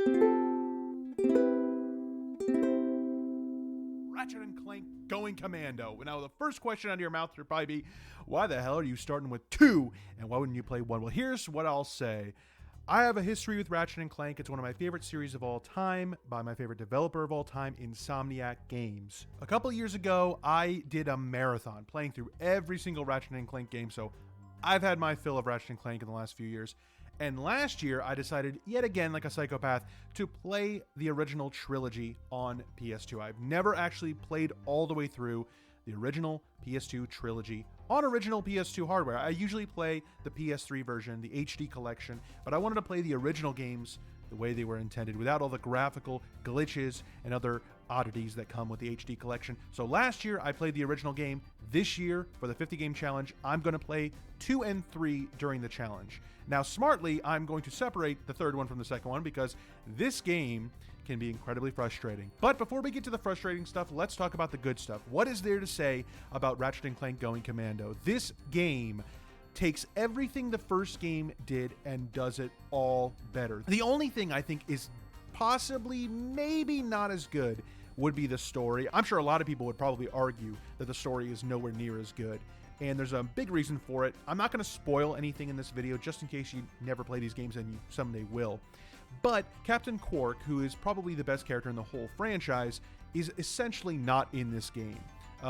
Ratchet and Clank Going Commando. Now, the first question out of your mouth would probably be, why the hell are you starting with 2? And why wouldn't you play 1? Well, here's what I'll say. I have a history with Ratchet and Clank. It's one of my favorite series of all time by my favorite developer of all time, Insomniac Games. A couple years ago, I did a marathon playing through every single Ratchet and Clank game, so I've had my fill of Ratchet and Clank in the last few years. And last year, I decided, yet again, like a psychopath, to play the original trilogy on PS2. I've never actually played all the way through the original PS2 trilogy on original PS2 hardware. I usually play the PS3 version, the HD collection, but I wanted to play the original games the way they were intended, without all the graphical glitches and other oddities that come with the HD collection. So last year, I played the original game. This year, for the 50 game challenge, I'm going to play 2 and 3 during the challenge. Now, smartly, I'm going to separate the third one from the second one because this game can be incredibly frustrating. But before we get to the frustrating stuff, let's talk about the good stuff. What is there to say about Ratchet & Clank Going Commando? This game takes everything the first game did and does it all better. The only thing I think is possibly maybe not as good would be the story. I'm sure a lot of people would probably argue that the story is nowhere near as good, and there's a big reason for it. I'm not going to spoil anything in this video just in case you never play these games and you someday will. But Captain Quark, who is probably the best character in the whole franchise, is essentially not in this game.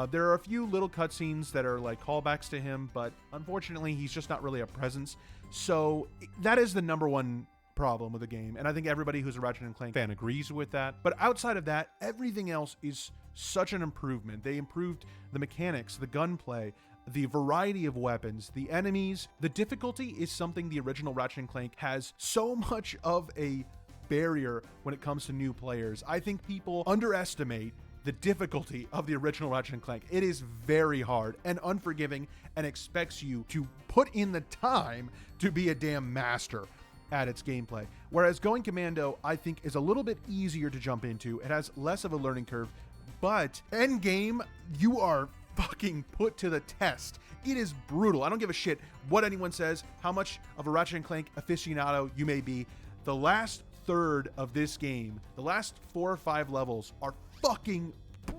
There are a few little cutscenes that are like callbacks to him, but unfortunately he's just not really a presence. So that is the number one problem with the game, and I think everybody who's a Ratchet & Clank fan agrees with that. But outside of that, everything else is such an improvement. They improved the mechanics, the gunplay, the variety of weapons, the enemies. The difficulty is something the original Ratchet & Clank has so much of a barrier when it comes to new players. I think people underestimate the difficulty of the original Ratchet & Clank. It is very hard and unforgiving and expects you to put in the time to be a damn master at its gameplay. Whereas Going Commando, I think, is a little bit easier to jump into. It has less of a learning curve, but end game, you are fucking put to the test. It is brutal. I don't give a shit what anyone says, how much of a Ratchet & Clank aficionado you may be. The last third of this game, the last 4 or 5 levels are fucking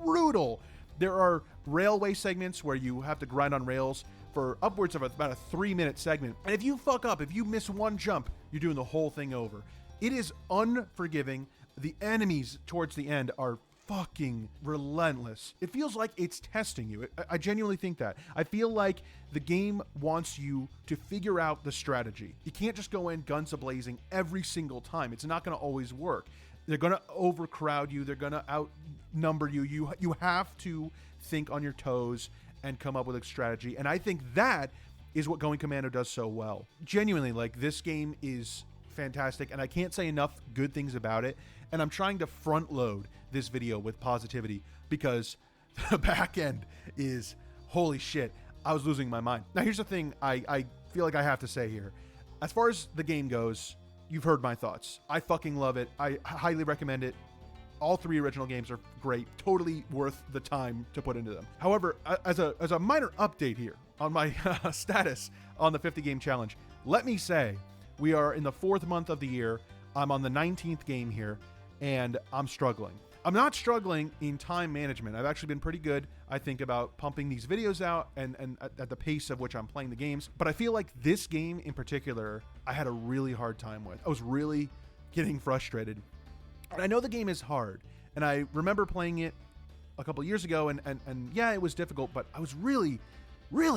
brutal. There are railway segments where you have to grind on rails for upwards of about a 3-minute segment. And if you fuck up, if you miss one jump, you're doing the whole thing over. It is unforgiving. The enemies towards the end are fucking relentless. It feels like it's testing you. I genuinely think that. I feel like the game wants you to figure out the strategy. You can't just go in guns a-blazing every single time. It's not going to always work. They're going to overcrowd you. They're going to outnumber you. You have to think on your toes and come up with a strategy. And I think that is what Going Commando does so well. Genuinely, like, this game is fantastic, and I can't say enough good things about it. And I'm trying to front load this video with positivity because the back end is, holy shit, I was losing my mind. Now, here's the thing I feel like I have to say here. As far as the game goes, you've heard my thoughts. I fucking love it. I highly recommend it. All 3 original games are great, totally worth the time to put into them. However, as a minor update here on my status on the 50 game challenge, let me say we are in the 4th month of the year. I'm on the 19th game here, and I'm struggling. I'm not struggling in time management. I've actually been pretty good, I think, about pumping these videos out and at the pace of which I'm playing the games. But I feel like this game in particular, I had a really hard time with. I was really getting frustrated. And I know the game is hard, and I remember playing it a couple years ago, and yeah, it was difficult, but I was really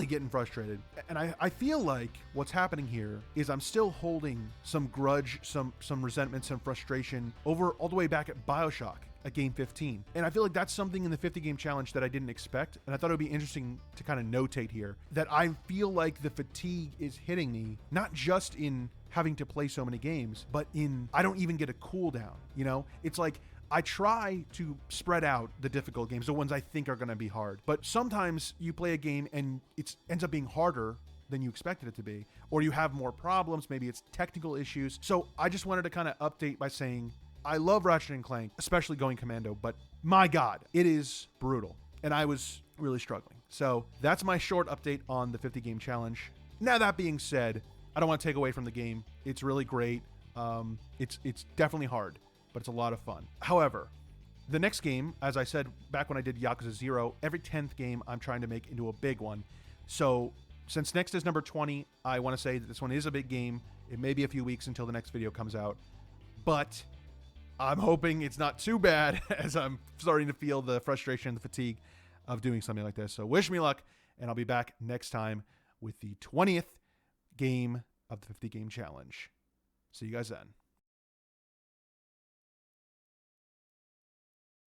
getting frustrated. And I feel like what's happening here is I'm still holding some grudge, some resentment, some frustration over all the way back at BioShock at game 15. And I feel like that's something in the 50 game challenge that I didn't expect. And I thought it would be interesting to kind of notate here that I feel like the fatigue is hitting me, not just in having to play so many games, but in, I don't even get a cooldown, you know? It's like, I try to spread out the difficult games, the ones I think are going to be hard. But sometimes you play a game and it ends up being harder than you expected it to be, or you have more problems. Maybe it's technical issues. So I just wanted to kind of update by saying, I love Ratchet & Clank, especially Going Commando, but my God, it is brutal. And I was really struggling. So that's my short update on the 50 game challenge. Now, that being said, I don't want to take away from the game. It's really great. It's definitely hard. but it's a lot of fun. However, the next game, as I said back when I did Yakuza 0, every 10th game I'm trying to make into a big one. So since next is number 20, I want to say that this one is a big game. It may be a few weeks until the next video comes out, but I'm hoping it's not too bad as I'm starting to feel the frustration and the fatigue of doing something like this. So wish me luck, and I'll be back next time with the 20th game of the 50 game challenge. See you guys then.